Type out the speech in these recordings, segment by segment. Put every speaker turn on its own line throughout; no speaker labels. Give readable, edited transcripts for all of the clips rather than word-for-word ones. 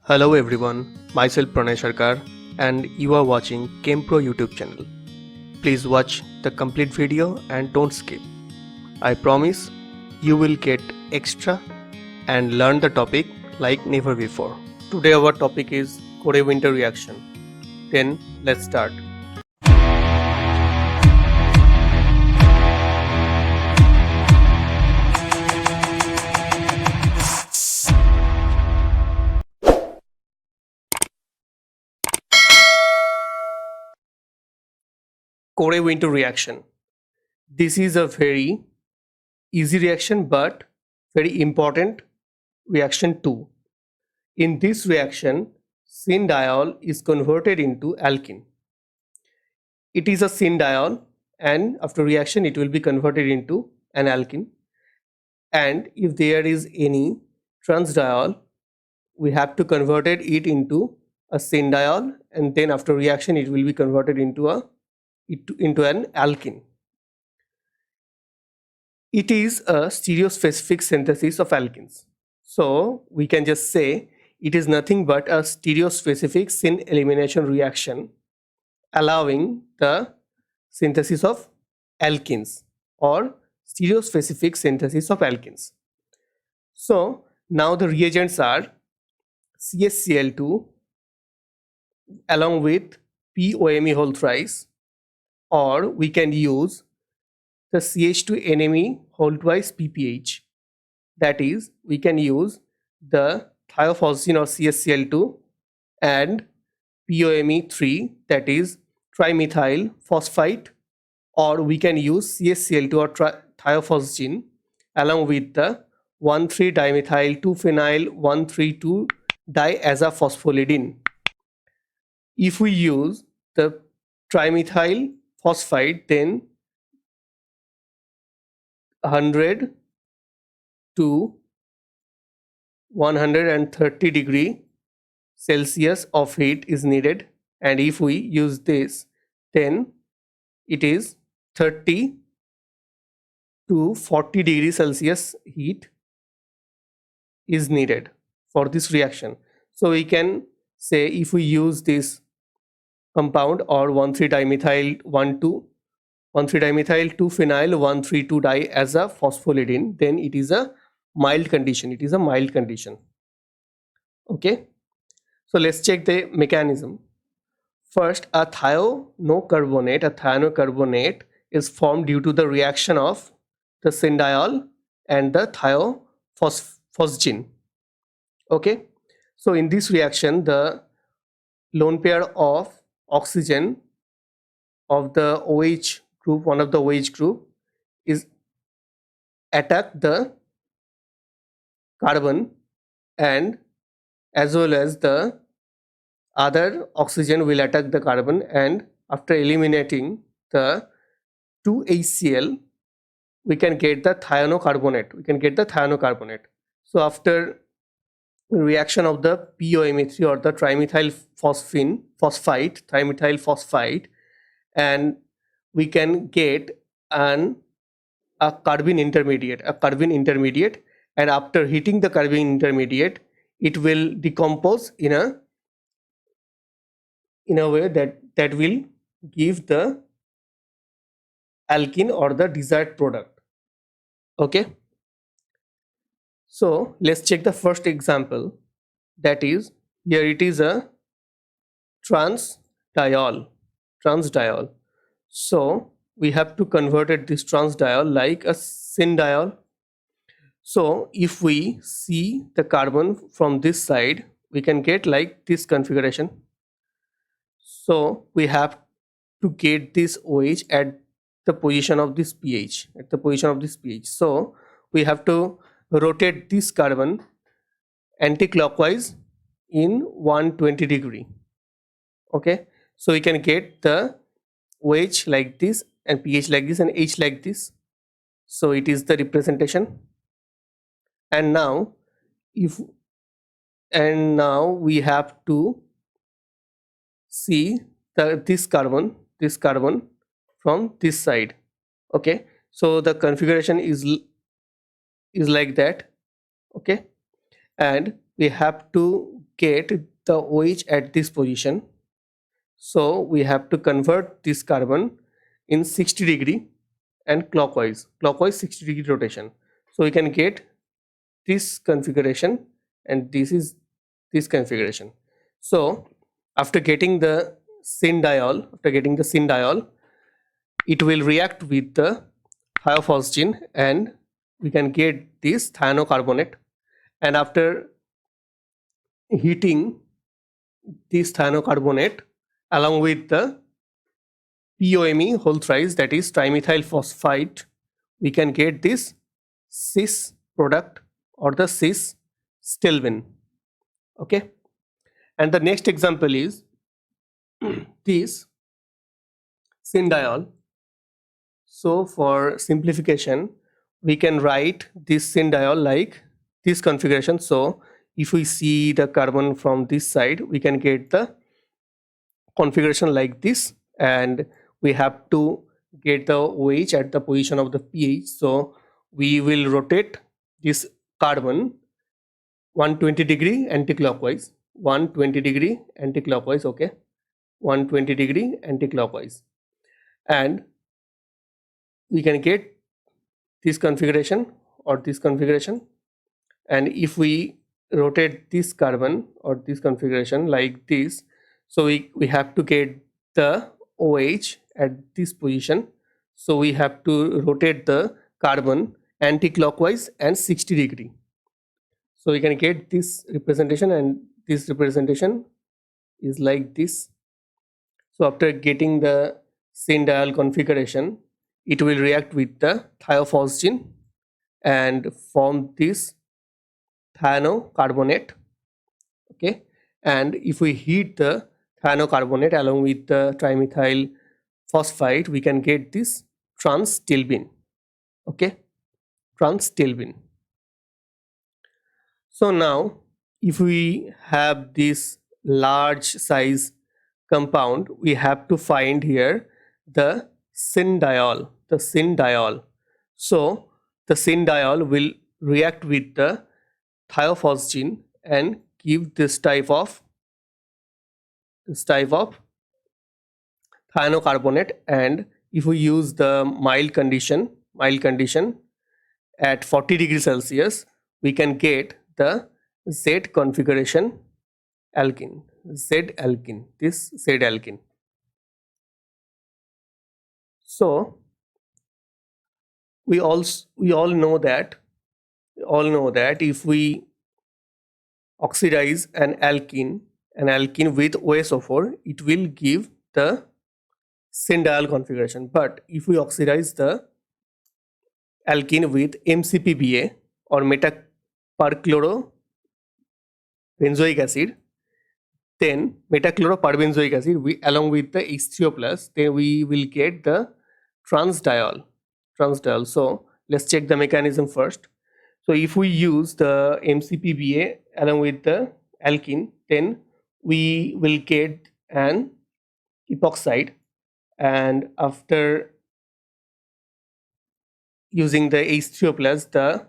Hello everyone, myself Pranay Sarkar and you are watching ChemPro YouTube channel. Please watch the complete video and don't skip. I promise you will get extra and learn the topic like never before. Today our topic is Kore-Winter reaction. Then let's start. Kore-Winter reaction. This is a very easy reaction but very important reaction too. In this reaction, syn-diol is converted into alkene. It is a syn-diol and after reaction it will be converted into an alkene. And if there is any trans-diol, we have to convert it into a syn-diol and then after reaction it will be converted into an alkene. It is a stereospecific synthesis of alkenes. So we can just say it is nothing but a stereospecific syn elimination reaction allowing the synthesis of alkenes or stereospecific synthesis of alkenes. So now the reagents are CaCl2 along with POMe whole thrice, or we can use the CH2NMe whole twice PPH. That is, we can use the thiophosgene or CaCl2 and POMe3, that is trimethyl phosphite, or we can use CaCl2 or thiophosgene along with the 1,3-dimethyl 2-phenyl 1,3,2-diazophospholidine. If we use the trimethyl phosphite, then 100 to 130 degree Celsius of heat is needed, and if we use this, then it is 30 to 40 degree Celsius heat is needed for this reaction. So we can say if we use this compound or 1,3-dimethyl 1,3-dimethyl 2-phenyl 1,3,2-diazophospholidine, then it is a mild condition. It is a mild condition. Okay. So let's check the mechanism. First, a thiocarbonate is formed due to the reaction of the syn-diol and the thiophosgene. Okay. So in this reaction, the lone pair of oxygen of the OH group, one of the OH group, is attack the carbon, and as well as the other oxygen will attack the carbon, and after eliminating the 2HCl we can get the thiocarbonate. So after reaction of the POMe3 or the trimethyl phosphite, and we can get a carbene intermediate, and after heating the carbene intermediate it will decompose in a way that will give the alkene or the desired product. Okay. So let's check the first example, that is here it is a trans-diol. So we have to convert this trans-diol like a syn-diol. So if we see the carbon from this side, we can get like this configuration. So we have to get this OH at the position of this pH, So we have to rotate this carbon anti-clockwise in 120 degree. Okay. So we can get the OH like this and pH like this and H like this. So it is the representation. And now we have to see this carbon from this side. Okay. So the configuration is like that. Okay. And we have to get the OH at this position. So we have to convert this carbon in 60 degree and clockwise 60-degree rotation. So we can get this configuration, and this is this configuration. So after getting the syn diol, it will react with the thiophosgene and we can get this thianocarbonate. And after heating this thianocarbonate along with the POMe whole thrice, that is trimethyl phosphide, we can get this cis product or the cis stilbene. Okay, and the next example is this syndiol. So for simplification, we can write this syndiol like this configuration. So if we see the carbon from this side, we can get the configuration like this, and we have to get the OH at the position of the pH. So we will rotate this carbon 120 degree anti-clockwise, 120 degree anti-clockwise, okay, 120 degree anti-clockwise, and we can get this configuration or this configuration. And if we rotate this carbon or this configuration like this, so we have to get the OH at this position. So we have to rotate the carbon anti-clockwise and 60 degree. So we can get this representation, and this representation is like this. So after getting the syndiol configuration, it will react with the thiophosgene and form this thianocarbonate. Okay, and if we heat the thianocarbonate along with the trimethyl phosphide, we can get this trans-stilbene. Okay, trans-stilbene. So now if we have this large size compound, we have to find here the syndiol, So the syndiol will react with the thiophosgene and give this type of thianocarbonate. And if we use the mild condition at 40 degrees Celsius, we can get the Z configuration alkene, this Z alkene. So we all know that if we oxidize an alkene with OSO4, it will give the syndiol configuration. But if we oxidize the alkene with MCPBA or metachlorobenzoic acid, then metachloroperbenzoic acid, along with the H3O+, then we will get the transdiol. So let's check the mechanism first. So if we use the MCPBA along with the alkene, then we will get an epoxide, and after using the H3O+, the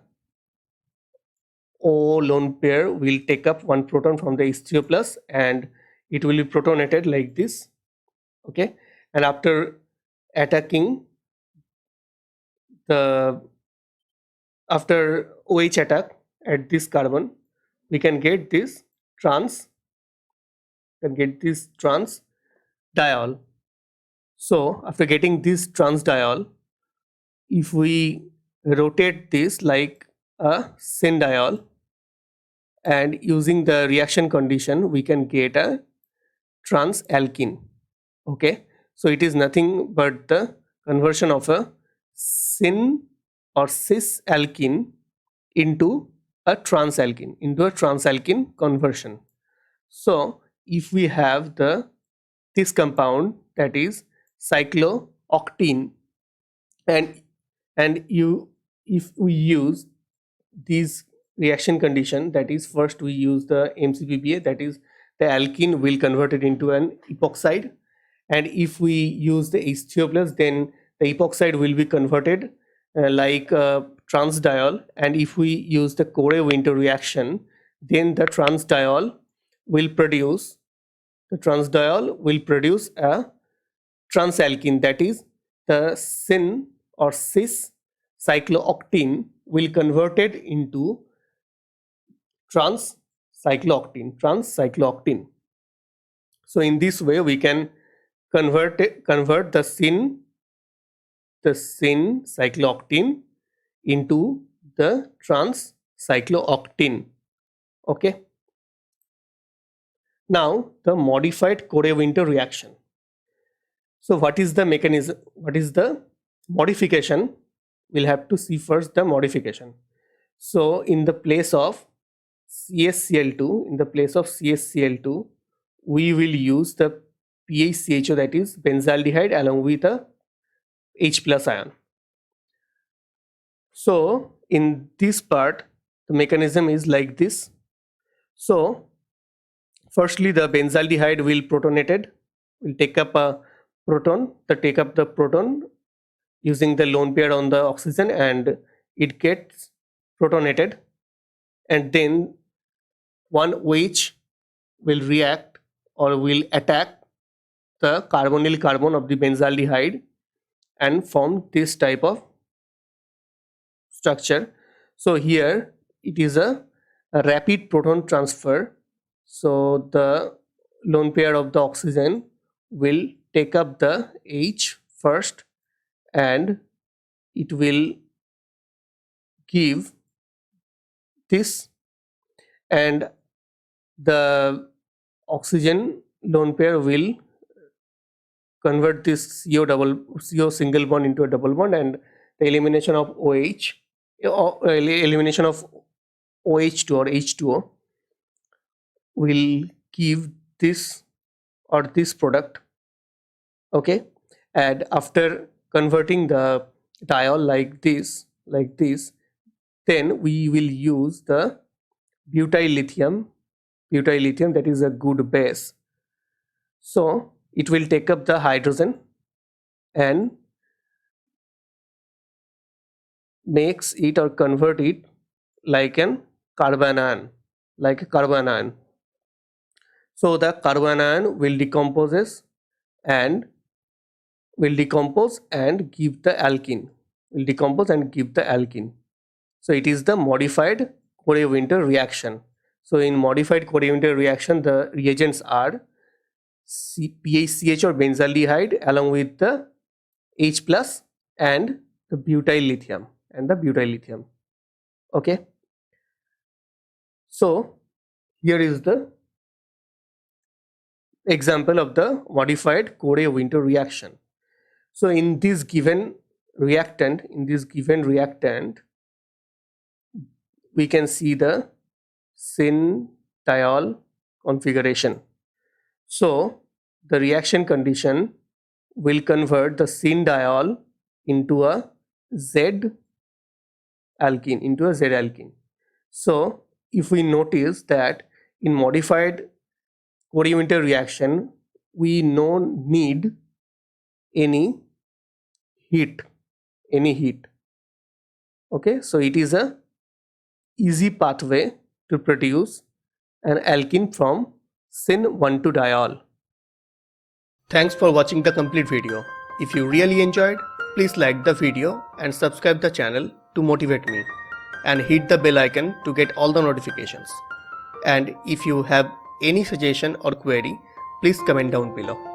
O lone pair will take up one proton from the H3O+, and it will be protonated like this. Okay, and after attacking after OH attack at this carbon, we can get this transdiol. So after getting this transdiol, if we rotate this like a syndiol and using the reaction condition, we can get a transalkene. Okay, so it is nothing but the conversion of a syn or cis alkene into a transalkene conversion. So if we have this compound, that is cyclooctene, and if we use these reaction condition, that is first we use the MCPBA, that is the alkene will convert it into an epoxide, and if we use the H3O+, then the epoxide will be converted like transdiol, and if we use the Corey-Winter reaction, then the transdiol will produce, the transdiol will produce a transalkene, that is the syn or cis cyclooctene will converted into trans-cyclooctene. So in this way we can convert the syn cyclooctene into the trans-cyclooctene. Okay. Now the modified Corey-Winter reaction. So what is the mechanism? What is the modification? We'll have to see first the modification. So in the place of CaCl2, we will use the PaCHO, that is benzaldehyde, along with a H plus ion. So in this part, the mechanism is like this. So firstly, the benzaldehyde will take up a proton, the proton using the lone pair on the oxygen, and it gets protonated, and then one OH will react or will attack the carbonyl carbon of the benzaldehyde and form this type of structure. So here it is a rapid proton transfer. So the lone pair of the oxygen will take up the H first, and it will give this, and the oxygen lone pair will convert this CO single bond into a double bond, and the elimination of OH, elimination of OH2 or H2O will give this or this product. Okay, and after converting the diol like this, then we will use the butyl lithium, that is a good base. So it will take up the hydrogen and makes it or convert it like a carbon ion. So the carbon ion will decompose and give the alkene. So it is the modified Corey-Winter reaction. So in modified Corey-Winter reaction, the reagents are PaCH or benzaldehyde along with the H plus and the butyl lithium Okay. So here is the example of the modified Corey-Winter reaction. So in this given reactant, we can see the syn-diol configuration. So the reaction condition will convert the syn-diol into a Z alkene. So if we notice that in modified Corey-Winter reaction, we don't need any heat. Okay, so it is a easy pathway to produce an alkene from syn-1,2-diol. Thanks for watching the complete video. If you really enjoyed, please like the video and subscribe the channel to motivate me, and hit the bell icon to get all the notifications. And if you have any suggestion or query, please comment down below.